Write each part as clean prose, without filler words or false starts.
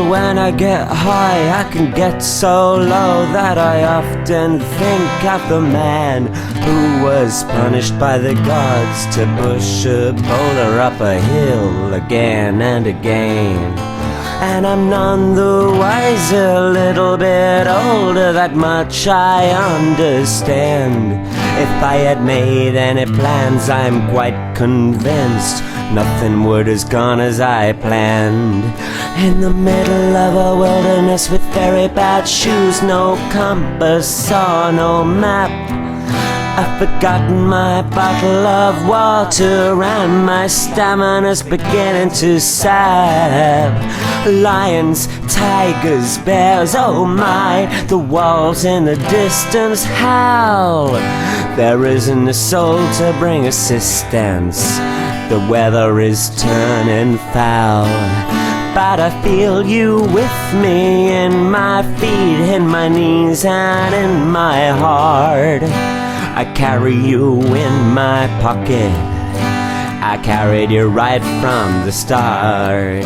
when I get high, I can get so low that I often think of the man who was punished by the gods to push a boulder up a hill again and again. And I'm none the wiser, a little bit older, that much I understand. If I had made any plans, I'm quite convinced nothing would have gone as I planned. In the middle of a wilderness with very bad shoes, no compass or no map, I've forgotten my bottle of water and my stamina's beginning to sap. Lions, tigers, bears, oh my, the wolves in the distance howl. There isn't a soul to bring assistance, the weather is turning foul. But I feel you with me in my feet, in my knees and in my heart. I carry you in my pocket, I carried you right from the start.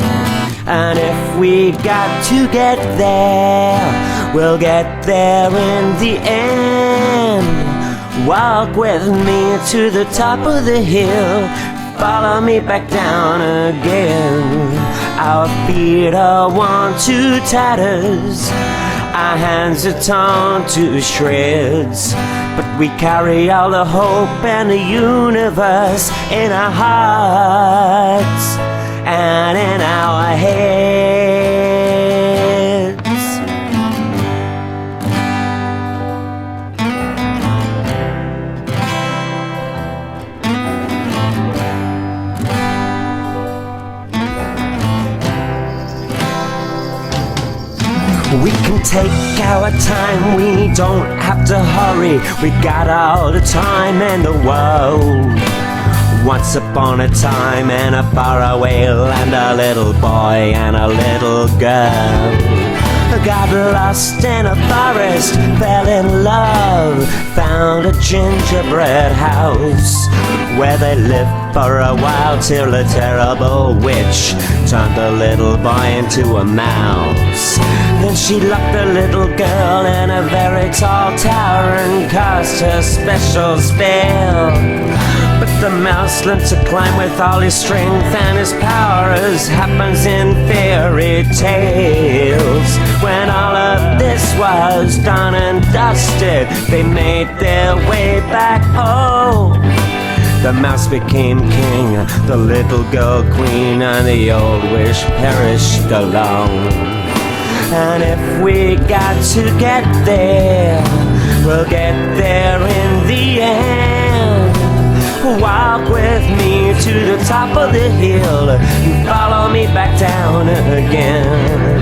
And if we got to get there, we'll get there in the end. Walk with me to the top of the hill, follow me back down again. Our feet are worn to tatters, our hands are torn to shreds, but we carry all the hope and the universe in our hearts and in our heads. We can take our time, we don't have to hurry, we got all the time in the world. Once upon a time in a faraway land, a little boy and a little girl got lost in a forest, fell in love, found a gingerbread house where they lived for a while till a terrible witch turned the little boy into a mouse. Then she locked the little girl in a very tall tower and cast her special spell. But the mouse learned to climb with all his strength and his power, as happens in fairy tales. When all of this was done and dusted, they made their way back home. The mouse became king, the little girl queen, and the old witch perished alone. And if we got to get there, we'll get there in the end. Walk with me to the top of the hill and follow me back down again.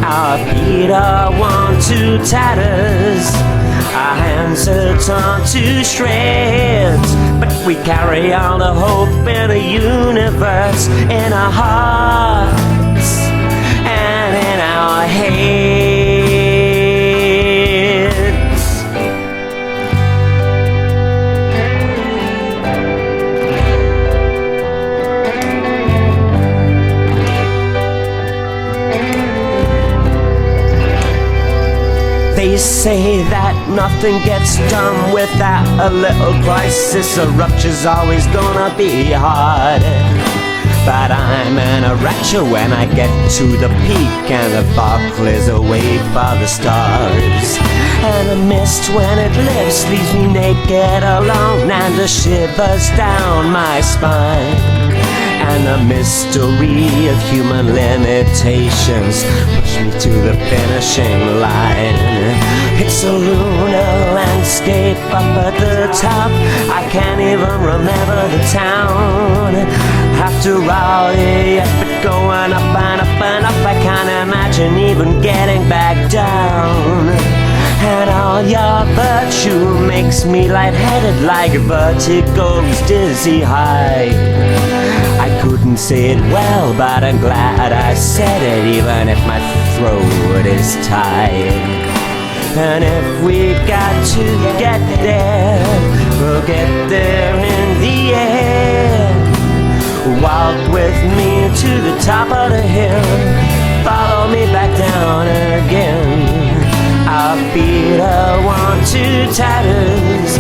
Our feet are worn to tatters, our hands are torn to shreds, but we carry all the hope in the universe in our hearts and in our heads. They say that nothing gets done without a little crisis. A rupture's always gonna be hard, but I'm in a rapture when I get to the peak and the fog clears away for the stars. And the mist when it lifts leaves me naked alone, and the shivers down my spine. And the mystery of human limitations push me to the finishing line. It's a lunar landscape up at the top, I can't even remember the town. After all the effort going up and up and up, I can't imagine even getting back down. And all your virtue makes me lightheaded like vertigo's dizzy high. I couldn't say it well, but I'm glad I said it, even if my throat is tied. And if we got to get there, we'll get there in the end. Walk with me to the top of the hill, follow me back down again. Our feet are worn to tatters,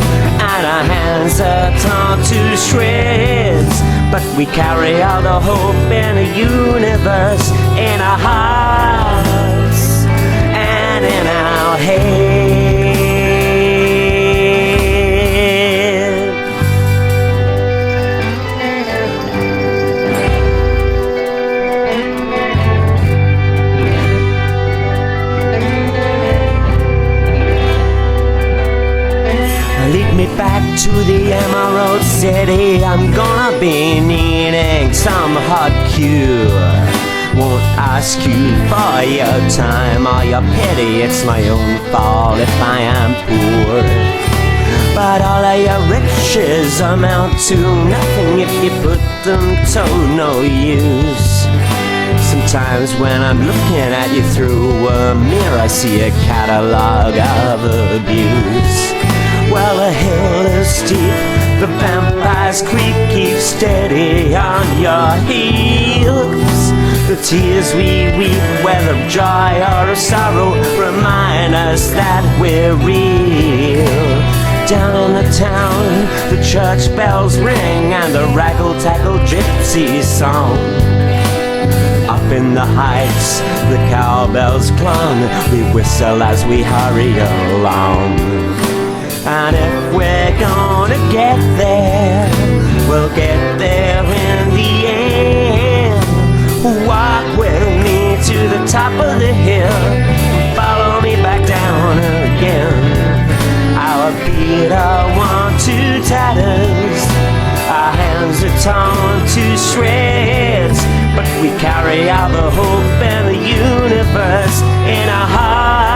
and our hands are torn to shreds. But we carry all the hope in the universe in our hearts and in our heads. Lead me back to the Emerald City. I'm gonna be needing some hot cure. Won't ask you for your time or your pity. It's my own fault if I am poor. But all of your riches amount to nothing if you put them to no use. Sometimes when I'm looking at you through a mirror, I see a catalog of abuse. Well, the hill is steep, the vampires creep, keep steady on your heels. The tears we weep, whether of joy or of sorrow, remind us that we're real. Down in the town, the church bells ring, and the raggle-taggle gypsy song. Up in the heights, the cowbells clung, we whistle as we hurry along. And if we're gonna get there, we'll get there in the end. Walk with me to the top of the hill, follow me back down again. Our feet are worn to tatters, our hands are torn to shreds, but we carry all the hope and the universe in our hearts